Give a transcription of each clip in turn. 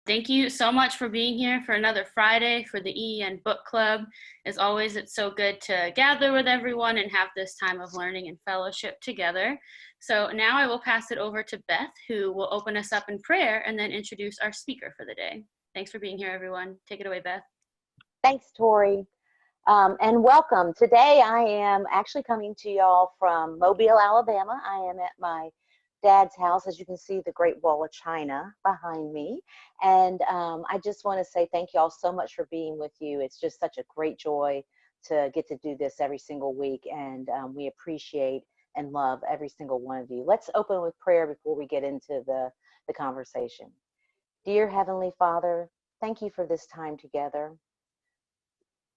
Thank you so much for being here for another Friday for the EEN Book Club. As always, it's so good to gather with everyone and have this time of learning and fellowship together. So now I will pass it over to Beth, who will open us up in prayer and then introduce our speaker for the day. Thanks for being here, everyone. Take it away, Beth. Thanks, Tori, and welcome. Today I am actually coming to y'all from Mobile, Alabama. I am at my dad's house. As you can see, the Great Wall of China behind me. And I just want to say thank you all so much for being with you. It's just such a great joy to get to do this every single week. And we appreciate and love every single one of you. Let's open with prayer before we get into the conversation. Dear Heavenly Father, thank you for this time together.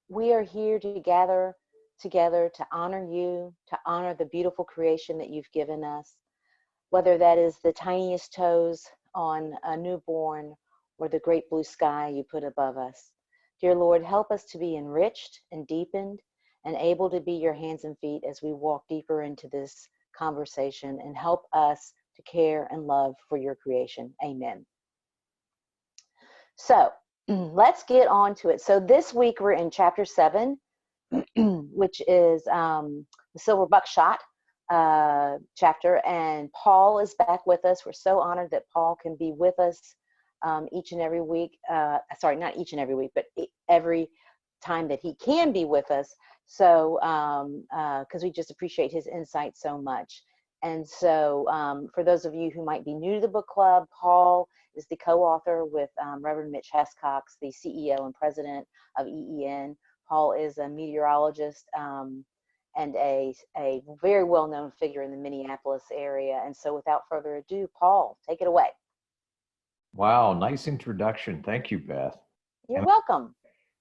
We are here to gather together to honor you, to honor the beautiful creation that you've given us, whether that is the tiniest toes on a newborn or the great blue sky you put above us. Dear Lord, help us to be enriched and deepened and able to be your hands and feet as we walk deeper into this conversation, and help us to care and love for your creation. Amen. So let's get on to it. So this week we're in chapter 7, which is the Silver Buckshot chapter, and Paul is back with us. We're so honored that Paul can be with us each and every week. Sorry, not each and every week, but every time that he can be with us. So because we just appreciate his insight so much. And so for those of you who might be new to the book club, Paul is the co-author with Reverend Mitch Hescox, the CEO and president of EEN. Paul is a meteorologist and a very well-known figure in the Minneapolis area. And so without further ado, Paul, take it away. Wow, nice introduction. Thank you, Beth. You're welcome.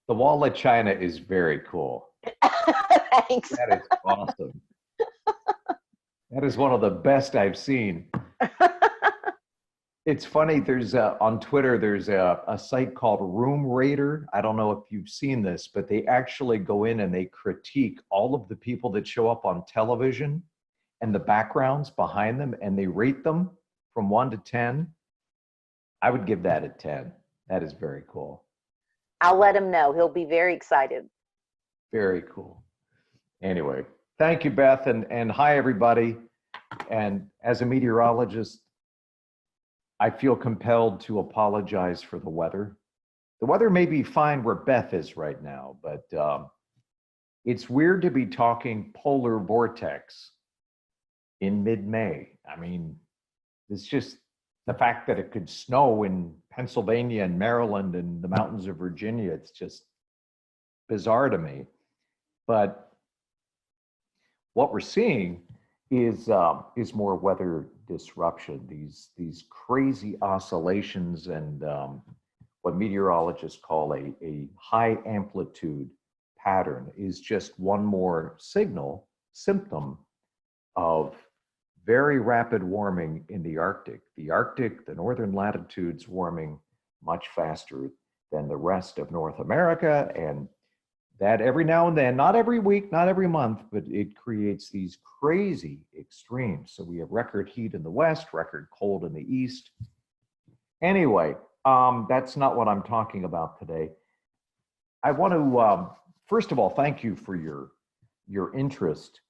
The Wall of China is very cool. Thanks. That is awesome. That is one of the best I've seen. It's funny, there's on Twitter, there's a site called Room Raider. I don't know if you've seen this, but they actually go in and they critique all of the people that show up on television and the backgrounds behind them, and they rate them from 1 to 10. I would give that a 10. That is very cool. I'll let him know. He'll be very excited. Very cool. Anyway, thank you, Beth, and hi, everybody. And as a meteorologist, I feel compelled to apologize for the weather. The weather may be fine where Beth is right now, but it's weird to be talking polar vortex in mid-May. I mean, it's just the fact that it could snow in Pennsylvania and Maryland and the mountains of Virginia. It's just bizarre to me. But what we're seeing is more weather disruption. These crazy oscillations and what meteorologists call a high amplitude pattern is just one more symptom of very rapid warming in the Arctic. The Arctic, the northern latitudes, warming much faster than the rest of North America, and that every now and then, not every week, not every month, but it creates these crazy extremes. So we have record heat in the west, record cold in the east. Anyway, that's not what I'm talking about today. I want to, first of all, thank you for your interest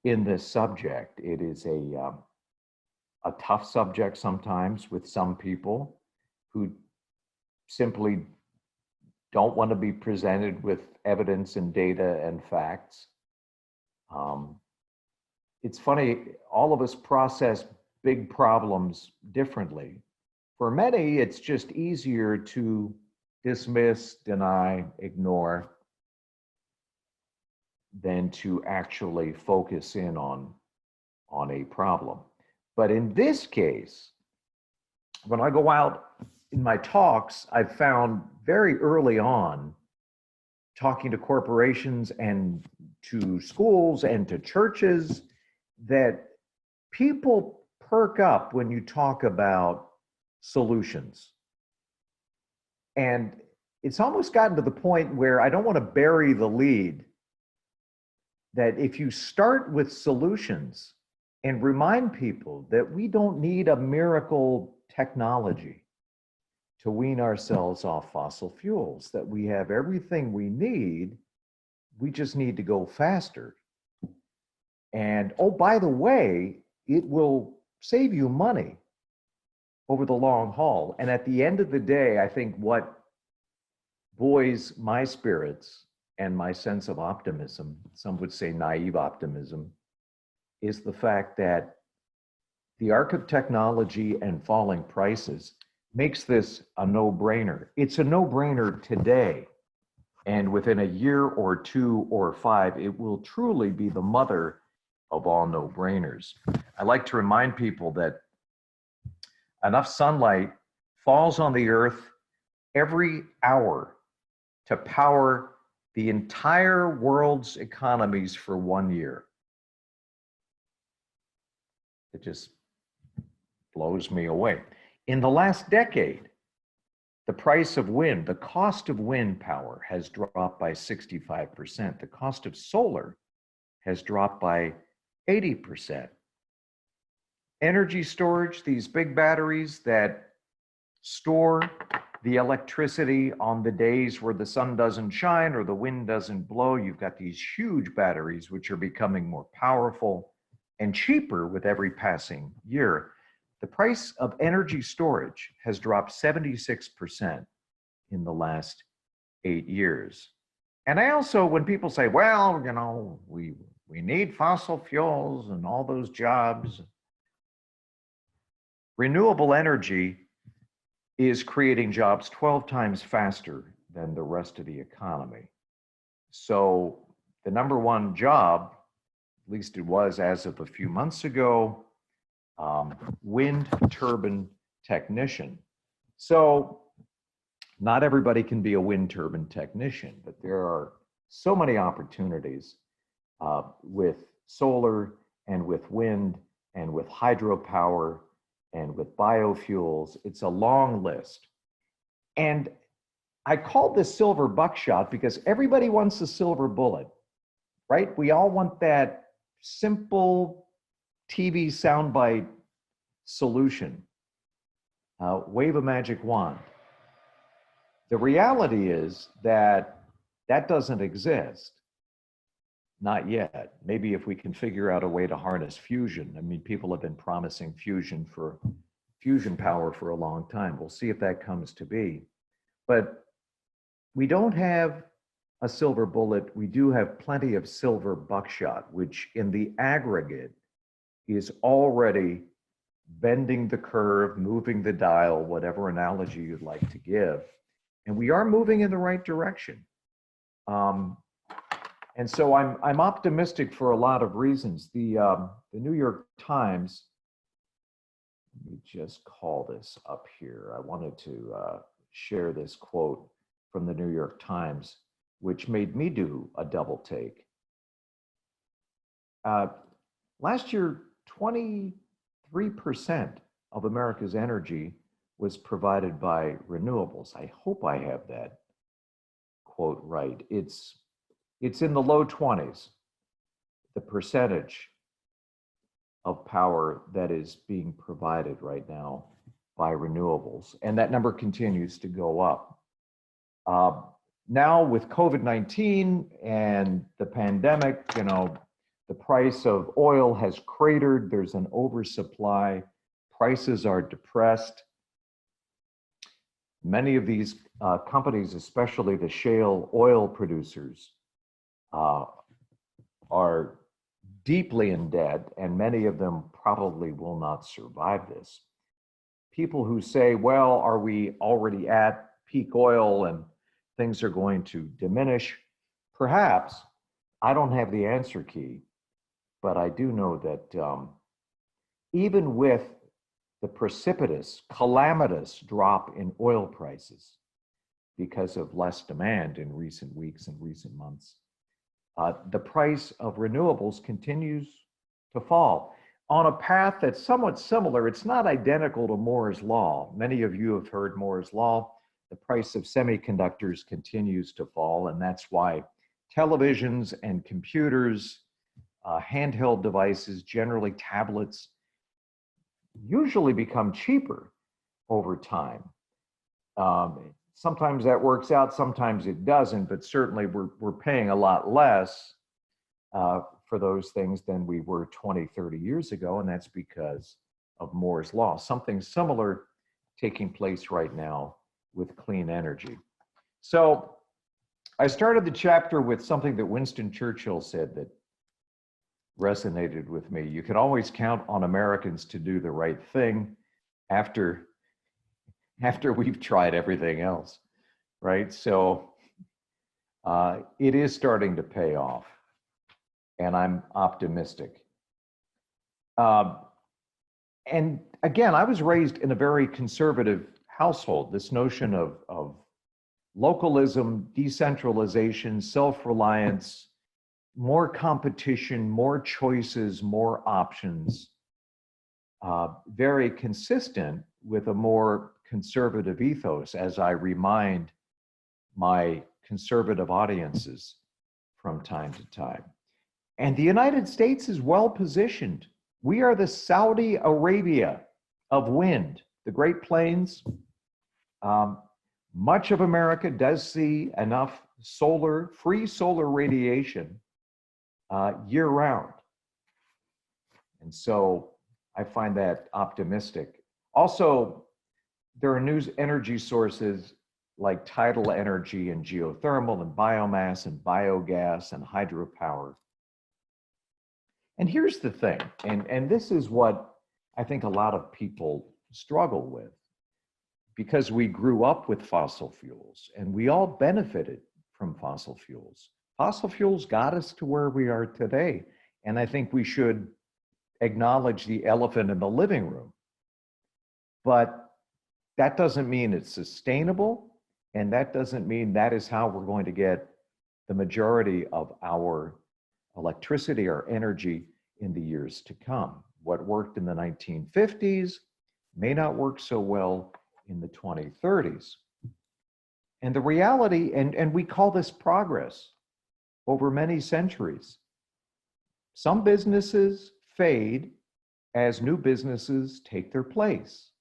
in this subject. It is a tough subject sometimes with some people who simply don't want to be presented with evidence and data and facts. It's funny, all of us process big problems differently. For many, it's just easier to dismiss, deny, ignore than to actually focus in on a problem. But in this case, when I go out in my talks, I've found very early on, talking to corporations and to schools and to churches, that people perk up when you talk about solutions. And it's almost gotten to the point where I don't want to bury the lead, that if you start with solutions and remind people that we don't need a miracle technology to wean ourselves off fossil fuels, that we have everything we need. We just need to go faster. And oh, by the way, it will save you money over the long haul. And at the end of the day, I think what buoys my spirits and my sense of optimism, some would say naive optimism, is the fact that the arc of technology and falling prices makes this a no-brainer. It's a no-brainer today. And within a year or 2 or 5, it will truly be the mother of all no-brainers. I like to remind people that enough sunlight falls on the earth every hour to power the entire world's economies for 1 year. It just blows me away. In the last decade, the price of wind, the cost of wind power has dropped by 65%. The cost of solar has dropped by 80%. Energy storage, these big batteries that store the electricity on the days where the sun doesn't shine or the wind doesn't blow, you've got these huge batteries which are becoming more powerful and cheaper with every passing year. The price of energy storage has dropped 76% in the last 8 years. And I also, when people say, well, you know, we need fossil fuels and all those jobs, renewable energy is creating jobs 12 times faster than the rest of the economy. So the number one job, at least it was as of a few months ago, wind turbine technician. So not everybody can be a wind turbine technician, but there are so many opportunities with solar and with wind and with hydropower and with biofuels. It's a long list. And I called this Silver Buckshot because everybody wants a silver bullet, right? We all want that simple TV soundbite solution. Wave a magic wand. The reality is that that doesn't exist. Not yet. Maybe if we can figure out a way to harness fusion. I mean, people have been promising fusion power for a long time. We'll see if that comes to be. But we don't have a silver bullet. We do have plenty of silver buckshot, which in the aggregate is already bending the curve, moving the dial, whatever analogy you'd like to give. And we are moving in the right direction. And so I'm optimistic for a lot of reasons. The New York Times, let me just call this up here. I wanted to share this quote from the New York Times, which made me do a double take. Last year, 23% of America's energy was provided by renewables. I hope I have that quote right. It's in the low 20s, the percentage of power that is being provided right now by renewables. And that number continues to go up. Now with COVID-19 and the pandemic, you know, the price of oil has cratered. There's an oversupply. Prices are depressed. Many of these companies, especially the shale oil producers, are deeply in debt, and many of them probably will not survive this. People who say, well, are we already at peak oil and things are going to diminish? Perhaps. I don't have the answer key, but I do know that even with the precipitous, calamitous drop in oil prices because of less demand in recent weeks and recent months, the price of renewables continues to fall on a path that's somewhat similar. It's not identical to Moore's Law. Many of you have heard Moore's Law. The price of semiconductors continues to fall, and that's why televisions and computers, handheld devices, generally tablets, usually become cheaper over time. Sometimes that works out, sometimes it doesn't, but certainly we're paying a lot less for those things than we were 20, 30 years ago, and that's because of Moore's Law. Something similar taking place right now with clean energy. So I started the chapter with something that Winston Churchill said that resonated with me. You can always count on Americans to do the right thing after we've tried everything else, right? So it is starting to pay off, and I'm optimistic. And again, I was raised in a very conservative household. This notion of localism, decentralization, self-reliance, more competition, more choices, more options, very consistent with a more conservative ethos, as I remind my conservative audiences from time to time. And the United States is well positioned. We are the Saudi Arabia of wind, the Great Plains. Much of America does see enough free solar radiation year round. And so I find that optimistic. Also, there are new energy sources like tidal energy and geothermal and biomass and biogas and hydropower. And here's the thing, and this is what I think a lot of people struggle with, because we grew up with fossil fuels and we all benefited from fossil fuels. Fossil fuels got us to where we are today. And I think we should acknowledge the elephant in the living room. But that doesn't mean it's sustainable. And that doesn't mean that is how we're going to get the majority of our electricity or energy in the years to come. What worked in the 1950s may not work so well in the 2030s. And the reality, and we call this progress over many centuries. Some businesses fade as new businesses take their place.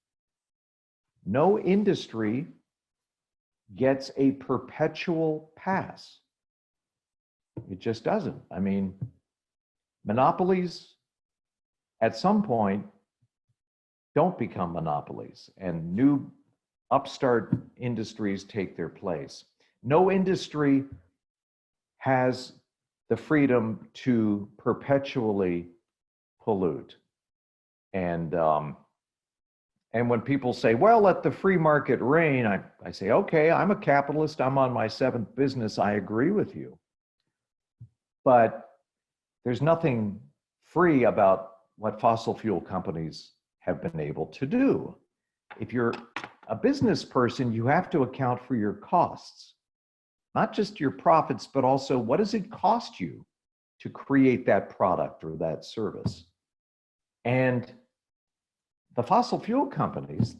No industry gets a perpetual pass. It just doesn't. I mean, monopolies at some point don't become monopolies, and new upstart industries take their place. No industry has the freedom to perpetually pollute. And when people say, well, let the free market reign, I say, okay, I'm a capitalist, I'm on my 7th business, I agree with you. But there's nothing free about what fossil fuel companies have been able to do. If you're a business person, you have to account for your costs, not just your profits, but also what does it cost you to create that product or that service? And the fossil fuel companies,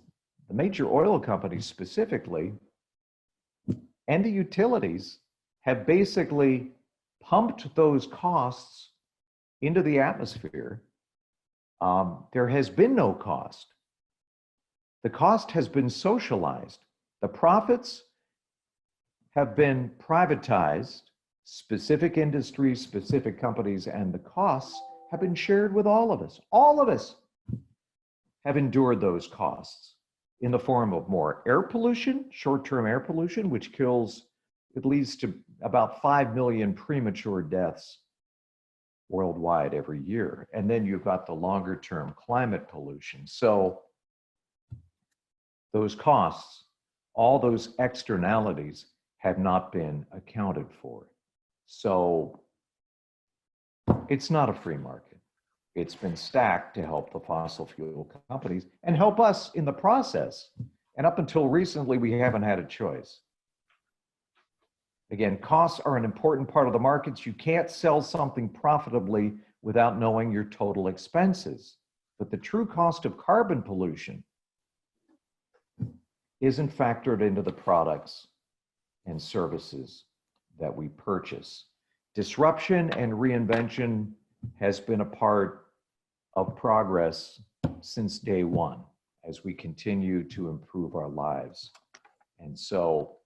the major oil companies specifically, and the utilities have basically pumped those costs into the atmosphere. There has been no cost. The cost has been socialized. The profits have been privatized, specific industries, specific companies, and the costs have been shared with all of us. All of us have endured those costs in the form of more air pollution, short-term air pollution, which kills, it leads to about 5 million premature deaths worldwide every year. And then you've got the longer-term climate pollution. So those costs, all those externalities have not been accounted for. So it's not a free market. It's been stacked to help the fossil fuel companies and help us in the process. And up until recently, we haven't had a choice. Again, costs are an important part of the markets. You can't sell something profitably without knowing your total expenses. But the true cost of carbon pollution isn't factored into the products and services that we purchase. Disruption and reinvention has been a part of progress since day one as we continue to improve our lives And so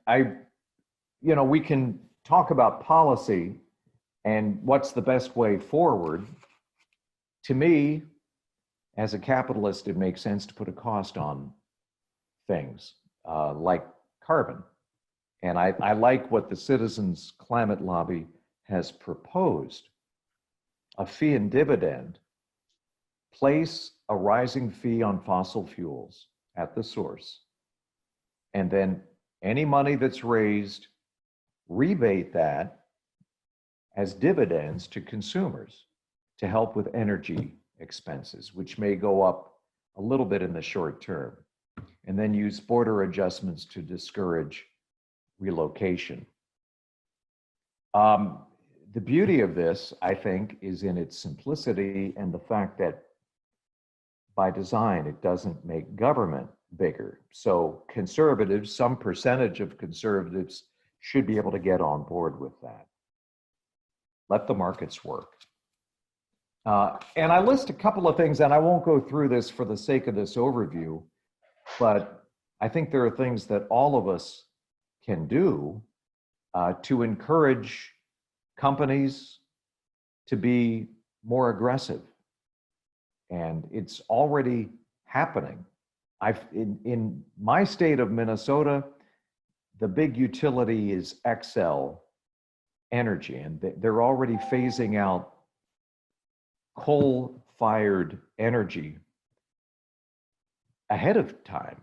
we can talk about policy and what's the best way forward. To me, as a capitalist, it makes sense to put a cost on things like carbon. And I like what the Citizens Climate Lobby has proposed, a fee and dividend. Place a rising fee on fossil fuels at the source, and then any money that's raised, rebate that as dividends to consumers to help with energy expenses, which may go up a little bit in the short term, and then use border adjustments to discourage relocation. The beauty of this, I think, is in its simplicity and the fact that by design, it doesn't make government bigger. So conservatives, some percentage of conservatives should be able to get on board with that. Let the markets work. And I list a couple of things, and I won't go through this for the sake of this overview, but I think there are things that all of us can do to encourage companies to be more aggressive. And it's already happening. In my state of Minnesota, the big utility is Xcel Energy, and they're already phasing out coal-fired energy ahead of time.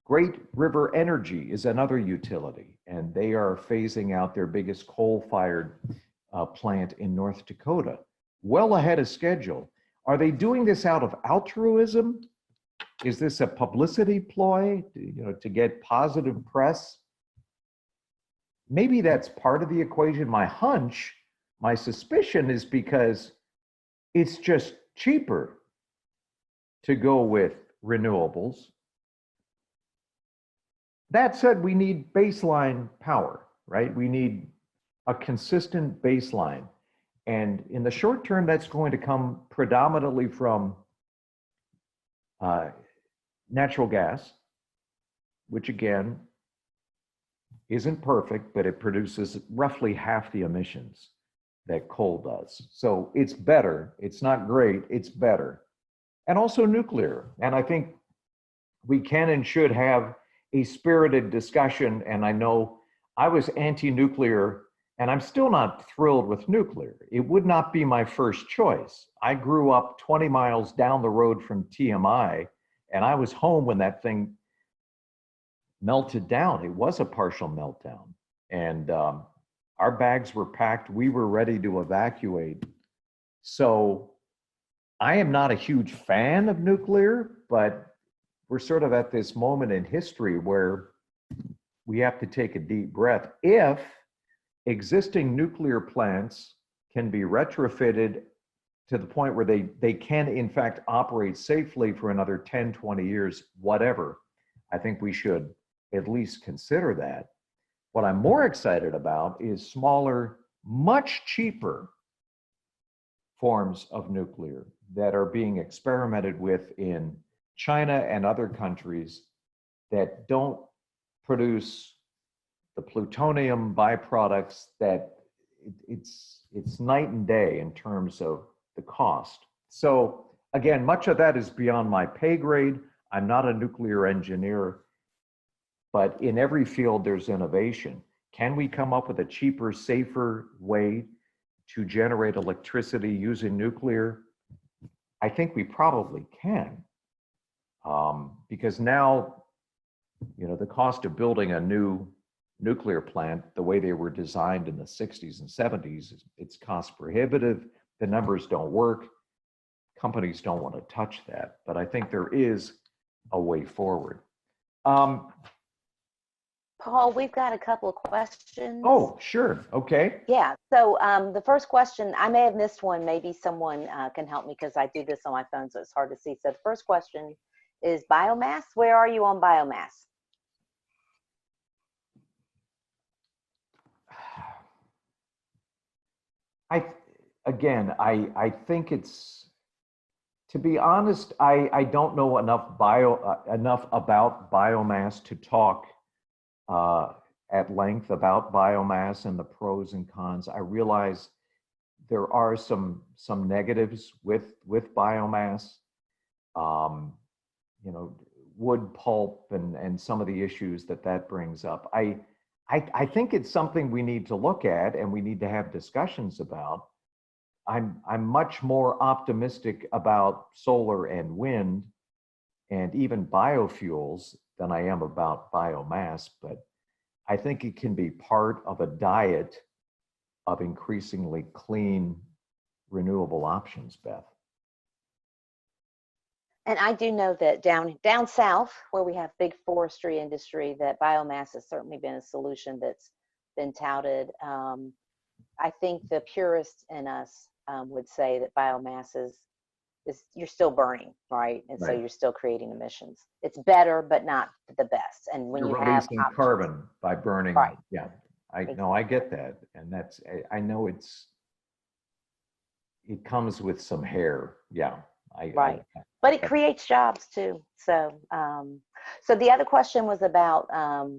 Great River Energy is another utility, and they are phasing out their biggest coal-fired plant in North Dakota, well ahead of schedule. Are they doing this out of altruism? Is this a publicity ploy, to get positive press? Maybe that's part of the equation. My hunch, my suspicion is because it's just cheaper to go with renewables. That said, we need baseline power, right? We need a consistent baseline. And in the short term, that's going to come predominantly from natural gas, which again, isn't perfect, but it produces roughly half the emissions that coal does. So it's better. It's not great, it's better. And also nuclear. And I think we can and should have a spirited discussion. And I know I was anti-nuclear, and I'm still not thrilled with nuclear. It would not be my first choice. I grew up 20 miles down the road from TMI, and I was home when that thing melted down. It was a partial meltdown. And our bags were packed. We were ready to evacuate. So I am not a huge fan of nuclear, but we're sort of at this moment in history where we have to take a deep breath. If existing nuclear plants can be retrofitted to the point where they can in fact operate safely for another 10, 20 years, whatever, I think we should at least consider that. What I'm more excited about is smaller, much cheaper forms of nuclear that are being experimented with in China and other countries that don't produce the plutonium byproducts that it's night and day in terms of the cost. So again, much of that is beyond my pay grade. I'm not a nuclear engineer, but in every field there's innovation. Can we come up with a cheaper, safer way to generate electricity using nuclear? I think we probably can. Because now, the cost of building a new nuclear plant, the way they were designed in the 60s and 70s, it's cost prohibitive. The numbers don't work. Companies don't want to touch that. But I think there is a way forward. Paul, we've got a couple of questions. Oh, sure. Okay. Yeah. So the first question, I may have missed one. Maybe someone can help me because I do this on my phone, so it's hard to see. So the first question is biomass. Where are you on biomass? I think it's To be honest, I don't know enough about biomass to talk at length about biomass and the pros and cons. I realize there are some negatives with biomass. You know, wood pulp and some of the issues that brings up. I think it's something we need to look at and we need to have discussions about. I'm much more optimistic about solar and wind and even biofuels than I am about biomass, but I think it can be part of a diet of increasingly clean, renewable options, Beth. And I do know that down south, where we have big forestry industry, that biomass has certainly been a solution that's been touted. I think the purists in us would say that biomass is you're still burning, right? And so Right. you're still creating emissions. It's better, but not the best. And when You're you have releasing options, carbon by burning. right? Yeah, I get that, and I know it comes with some hair. Yeah, Right. But it creates jobs too. So, so the other question was about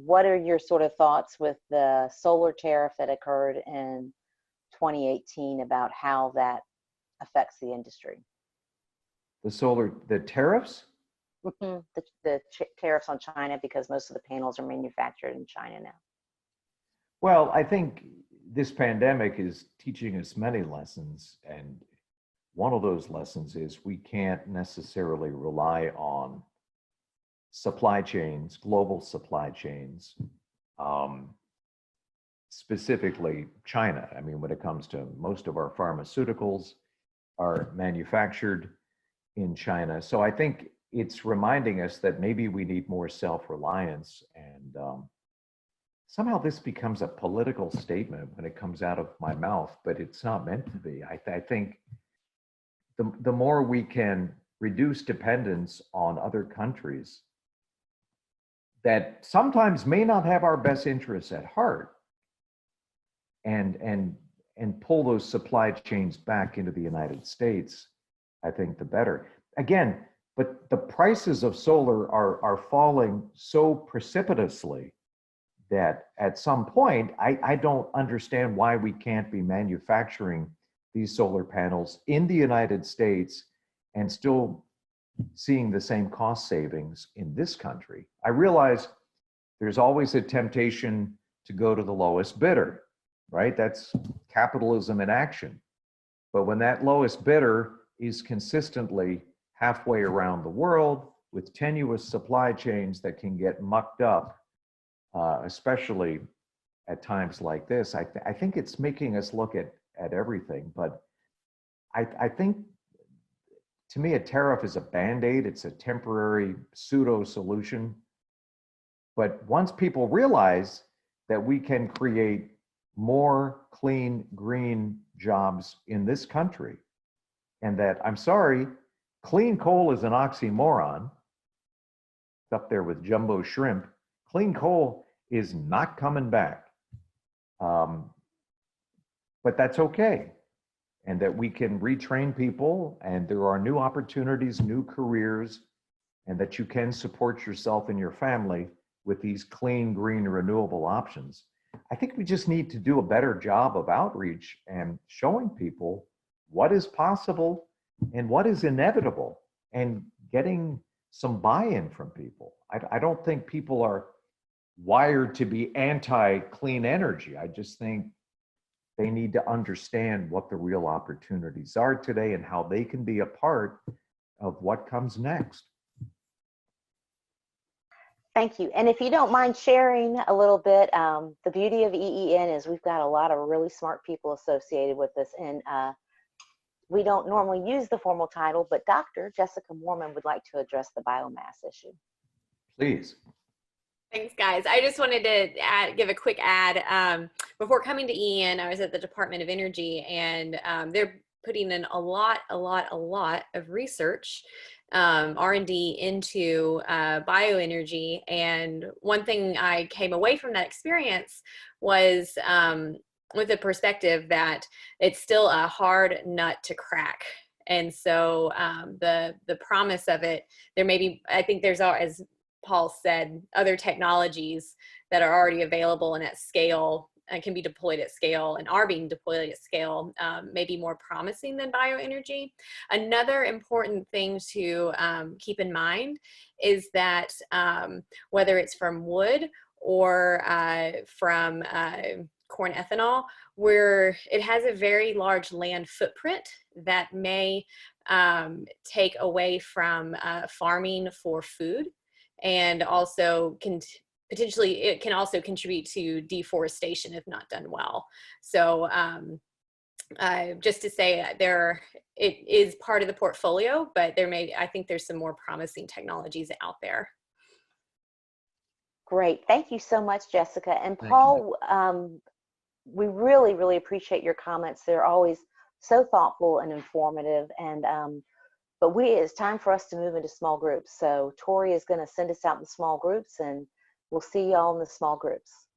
what are your sort of thoughts with the solar tariff that occurred in 2018 about how that affects the industry? The tariffs? The tariffs on China, because most of the panels are manufactured in China now. Well, I think this pandemic is teaching us many lessons, and one of those lessons is we can't necessarily rely on supply chains, global supply chains, specifically China. I mean, when it comes to most of our pharmaceuticals are manufactured in China. So I think it's reminding us that maybe we need more self-reliance, and somehow this becomes a political statement when it comes out of my mouth, but it's not meant to be. I think the more we can reduce dependence on other countries that sometimes may not have our best interests at heart, and pull those supply chains back into the United States, I think the better. Again, but the prices of solar are falling so precipitously that at some point, I don't understand why we can't be manufacturing these solar panels in the United States and still seeing the same cost savings in this country. I realize there's always a temptation to go to the lowest bidder, right? That's capitalism in action. But when that lowest bidder is consistently halfway around the world with tenuous supply chains that can get mucked up, especially at times like this, I think it's making us look at everything. But I think, to me, a tariff is a Band-Aid. It's a temporary pseudo solution. But once people realize that we can create more clean, green jobs in this country, and that, I'm sorry, clean coal is an oxymoron. It's up there with jumbo shrimp. Clean coal is not coming back. But that's okay. And that we can retrain people, and there are new opportunities, new careers, and that you can support yourself and your family with these clean, green, renewable options. I think we just need to do a better job of outreach and showing people what is possible and what is inevitable, and getting some buy-in from people. I don't think people are wired to be anti-clean energy. I just think they need to understand what the real opportunities are today and how they can be a part of what comes next. Thank you. And if you don't mind sharing a little bit, the beauty of EEN is we've got a lot of really smart people associated with us. And we don't normally use the formal title, but Dr. Jessica Moorman would like to address the biomass issue. Please. Thanks, guys. I just wanted to give a quick ad. Before coming to EEN, I was at the Department of Energy, and they're putting in a lot of research, R&D into bioenergy. And one thing I came away from that experience was with the perspective that it's still a hard nut to crack. And so the promise of it, there may be, I think there's, as Paul said, other technologies that are already available and at scale and can be deployed at scale and are being deployed at scale, may be more promising than bioenergy. Another important thing to keep in mind is that whether it's from wood or from corn ethanol, where it has a very large land footprint that may take away from farming for food, and also can potentially, it can also contribute to deforestation if not done well. So just to say, it is part of the portfolio, but I think there's some more promising technologies out there. Great. Thank you so much, Jessica. And Thank you. Paul, we really, really appreciate your comments. They're always so thoughtful and informative. And but it's time for us to move into small groups. So Tori is going to send us out in small groups, and we'll see y'all in the small groups.